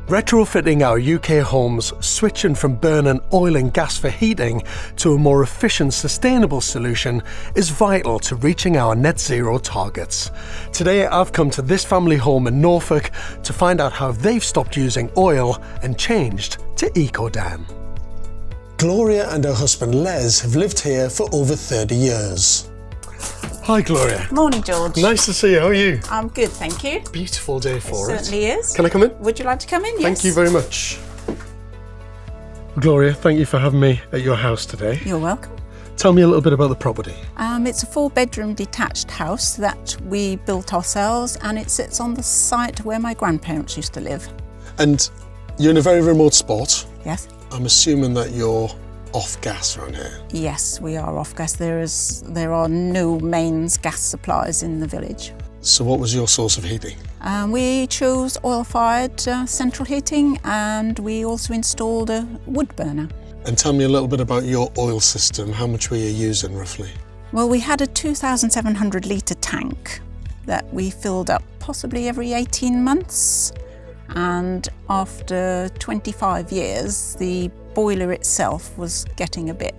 Retrofitting our UK homes, switching from burning oil and gas for heating to a more efficient, sustainable solution is vital to reaching our net zero targets. Today I've come to this family home in Norfolk to find out how they've stopped using oil and changed to Ecodan. Gloria and her husband Les have lived here for over 30 years. Hi Gloria. Morning George. Nice to see you, how are you? I'm good, thank you. Beautiful day for it. It certainly is. Can I come in? Would you like to come in? Yes. Thank you very much. Gloria, thank you for having me at your house today. You're welcome. Tell me a little bit about the property. It's a 4-bedroom detached house that we built ourselves, and it sits on the site where my grandparents used to live. And you're in a very remote spot. Yes. I'm assuming that you're off gas around here. Yes, we are off gas. There are no mains gas supplies in the village. So what was your source of heating? We chose oil-fired central heating, and we also installed a wood burner. And tell me a little bit about your oil system. How much were you using roughly? Well, we had a 2,700 litre tank that we filled up possibly every 18 months. And after 25 years, the boiler itself was getting a bit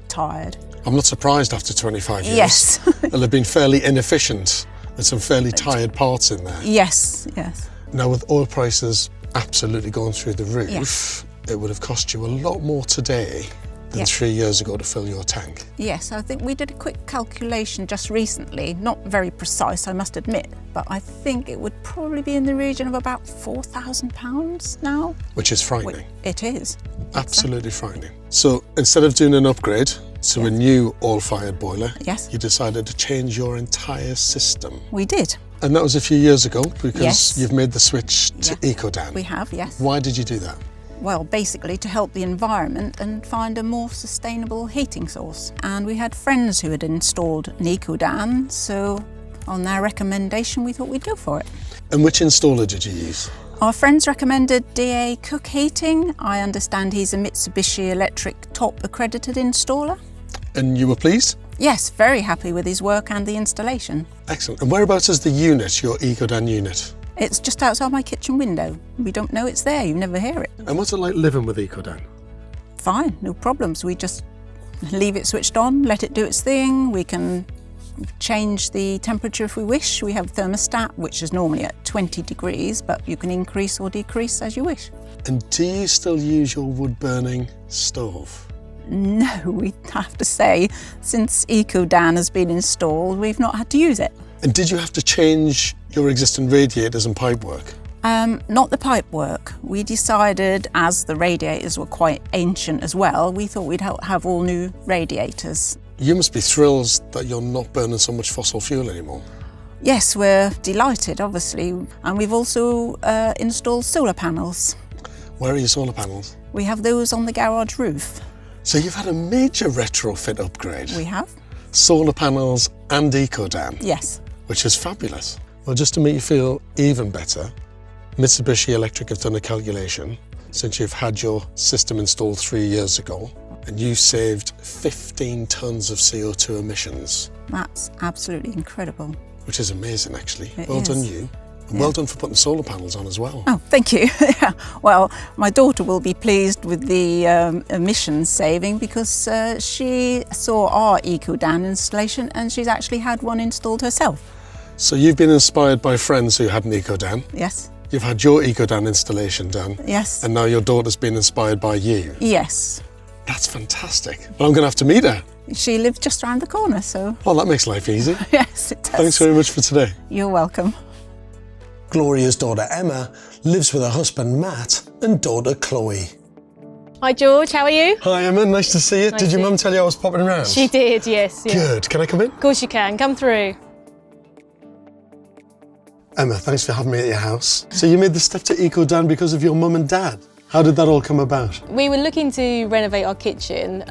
tired. I'm not surprised after 25 years. Yes. It'll have been fairly inefficient with some fairly tired parts in there. Yes, yes. Now with oil prices absolutely going through the roof, Yes. It would have cost you a lot more today than 3 years ago to fill your tank. Yes, I think we did a quick calculation just recently, not very precise, I must admit, but I think it would probably be in the region of about £4,000 now. Which is frightening. It is. Absolutely frightening. So instead of doing an upgrade to a new oil-fired boiler, Yes. you decided to change your entire system. We did. And that was a few years ago because Yes. you've made the switch to Ecodan. We have, yes. Why did you do that? Well, basically to help the environment and find a more sustainable heating source. And we had friends who had installed an Ecodan, so on their recommendation we thought we'd go for it. And which installer did you use? Our friends recommended DA Cook Heating. I understand he's a Mitsubishi Electric top accredited installer. And you were pleased? Yes, very happy with his work and the installation. Excellent. And whereabouts is the unit, your Ecodan unit? It's just outside my kitchen window. We don't know it's there, you never hear it. And what's it like living with Ecodan? Fine, no problems. We just leave it switched on, let it do its thing. We can change the temperature if we wish. We have a thermostat, which is normally at 20 degrees, but you can increase or decrease as you wish. And do you still use your wood-burning stove? No, we have to say, since Ecodan has been installed, we've not had to use it. And did you have to change your existing radiators and pipework? Not the pipe work. We decided, as the radiators were quite ancient as well, we thought we'd have all new radiators. You must be thrilled that you're not burning so much fossil fuel anymore. Yes, we're delighted, obviously. And we've also installed solar panels. Where are your solar panels? We have those on the garage roof. So you've had a major retrofit upgrade. We have. Solar panels and Ecodan. Yes. Which is fabulous. Well, just to make you feel even better, Mitsubishi Electric have done a calculation since you've had your system installed 3 years ago, and you saved 15 tonnes of CO2 emissions. That's absolutely incredible. Which is amazing, actually. It well is. done you. And well done for putting solar panels on as well. Oh, thank you. Well, my daughter will be pleased with the emissions saving because she saw our Ecodan installation and she's actually had one installed herself. So you've been inspired by friends who had an Ecodan. Yes. You've had your Ecodan installation done. Yes. And now your daughter's been inspired by you. Yes. That's fantastic. Well, I'm going to have to meet her. She lives just around the corner, so... Well, that makes life easy. Yes, it does. Thanks very much for today. You're welcome. Gloria's daughter Emma lives with her husband Matt and daughter Chloe. Hi George, how are you? Hi Emma, nice to see you. Did your mum tell you I was popping around? She did, yes. Yeah. Good. Can I come in? Of course you can, come through. Emma, thanks for having me at your house. So you made the step to Ecodan because of your mum and dad. How did that all come about? We were looking to renovate our kitchen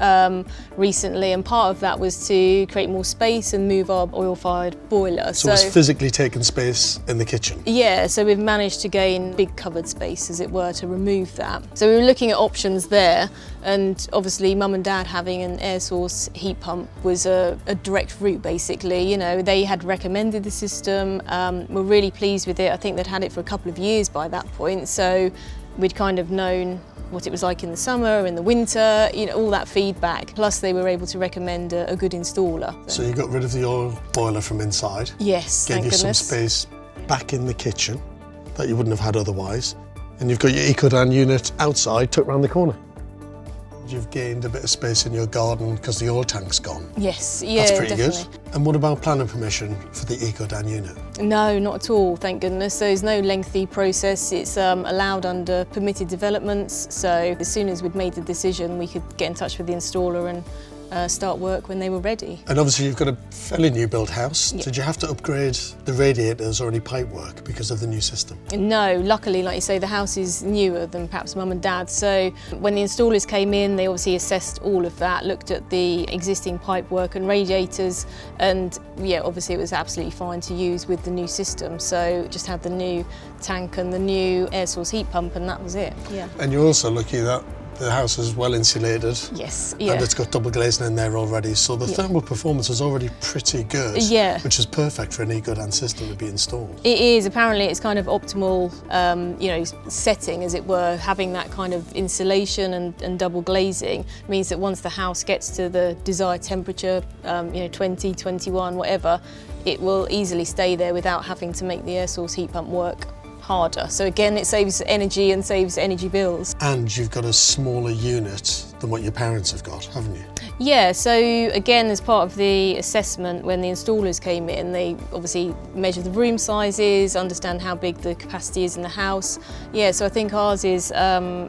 recently, and part of that was to create more space and move our oil-fired boiler. So it's physically taking space in the kitchen? Yeah, so we've managed to gain big covered space, as it were, to remove that. So we were looking at options there, and obviously mum and dad having an air source heat pump was a direct route, basically. You know, they had recommended the system, we're really pleased with it. I think they'd had it for a couple of years by that point, so we'd kind of known what it was like in the summer, in the winter, you know, all that feedback. Plus they were able to recommend a good installer. So you got rid of the oil boiler from inside. Yes, gave thank you goodness. some space back in the kitchen that you wouldn't have had otherwise. And you've got your Ecodan unit outside, tucked around the corner. You've gained a bit of space in your garden because the oil tank's gone. Yes, yeah, That's pretty definitely. good. And what about planning permission for the Ecodan unit? No, not at all, thank goodness. There's no lengthy process. It's allowed under permitted developments. So as soon as we'd made the decision, we could get in touch with the installer and start work when they were ready. And obviously you've got a fairly new built house. Yeah. Did you have to upgrade the radiators or any pipe work because of the new system? No, luckily, like you say, the house is newer than perhaps mum and dad. So when the installers came in, they obviously assessed all of that, looked at the existing pipe work and radiators, and yeah, obviously it was absolutely fine to use with the new system. So just had the new tank and the new air source heat pump, and that was it. Yeah. And you're also lucky that the house is well insulated. Yes, yeah. And it's got double glazing in there already, so the thermal performance is already pretty good. Yeah. Which is perfect for an Ecodan system to be installed. It is. Apparently it's kind of optimal, you know, setting, as it were. Having that kind of insulation and double glazing means that once the house gets to the desired temperature, you know, 20, 21, whatever, it will easily stay there without having to make the air source heat pump work harder. So again, it saves energy and saves energy bills. And you've got a smaller unit than what your parents have got, haven't you? Yeah, so again, as part of the assessment, when the installers came in, they obviously measure the room sizes, understand how big the capacity is in the house. Yeah, so I think ours is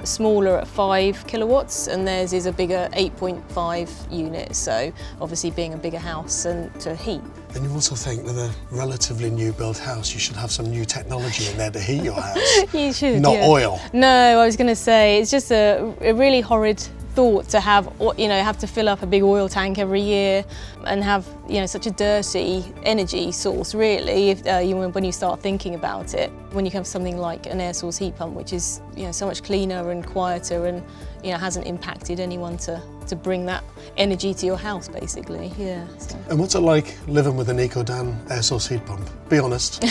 smaller at 5 kilowatts and theirs is a bigger 8.5 unit. So obviously being a bigger house and to heat. And you also think with a relatively new built house, you should have some new technology in there to heat your house. You should, Not yeah. oil. No, I was going to say, it's just a really horrid thought to have, you know, have to fill up a big oil tank every year and have, you know, such a dirty energy source, really, if, when you start thinking about it. When you have something like an air source heat pump, which is, you know, so much cleaner and quieter and, you know, hasn't impacted anyone to bring that energy to your house, basically, yeah. So. And what's it like living with an Ecodan air source heat pump? Be honest.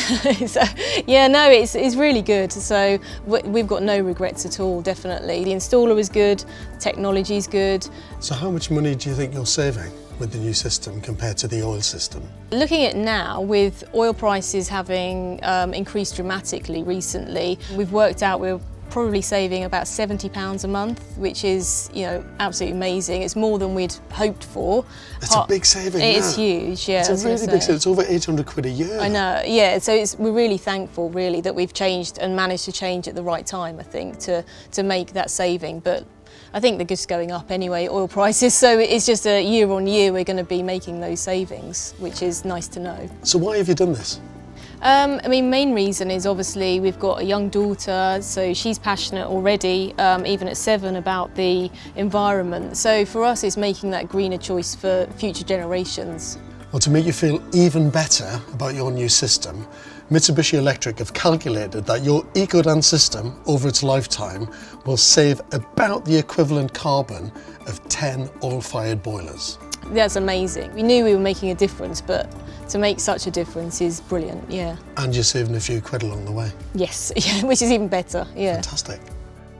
So, yeah, no, it's really good. So we've got no regrets at all, definitely. The installer was good, the technology's good. So how much money do you think you're saving with the new system compared to the oil system? Looking at now, with oil prices having increased dramatically recently, we've worked out we're probably saving about £70 a month, which is, you know, absolutely amazing. It's more than we'd hoped for. It's a big saving. It is huge, yeah. It's a really big saving. It's over 800 quid a year. I know, yeah. So we're really thankful, really, that we've changed and managed to change at the right time, I think, to make that saving. But I think they're just going up anyway, oil prices. So it's just a year on year we're going to be making those savings, which is nice to know. So why have you done this? I mean, main reason is obviously we've got a young daughter, so she's passionate already, even at 7, about the environment. So for us, it's making that greener choice for future generations. Well, to make you feel even better about your new system, Mitsubishi Electric have calculated that your Ecodan system over its lifetime will save about the equivalent carbon of 10 oil-fired boilers. That's amazing. We knew we were making a difference, but to make such a difference is brilliant, yeah. And you're saving a few quid along the way. Yes, yeah, which is even better, yeah. Fantastic.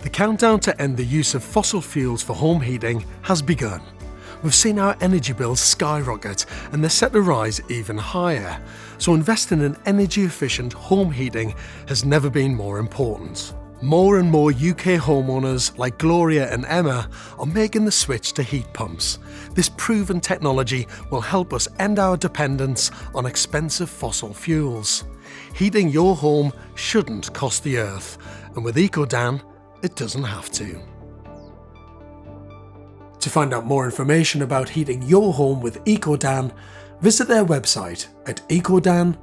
The countdown to end the use of fossil fuels for home heating has begun. We've seen our energy bills skyrocket and they're set to rise even higher. So investing in energy efficient home heating has never been more important. More and more UK homeowners like Gloria and Emma are making the switch to heat pumps. This proven technology will help us end our dependence on expensive fossil fuels. Heating your home shouldn't cost the earth, and with Ecodan, it doesn't have to. To find out more information about heating your home with Ecodan, visit their website at ecodan.co.uk.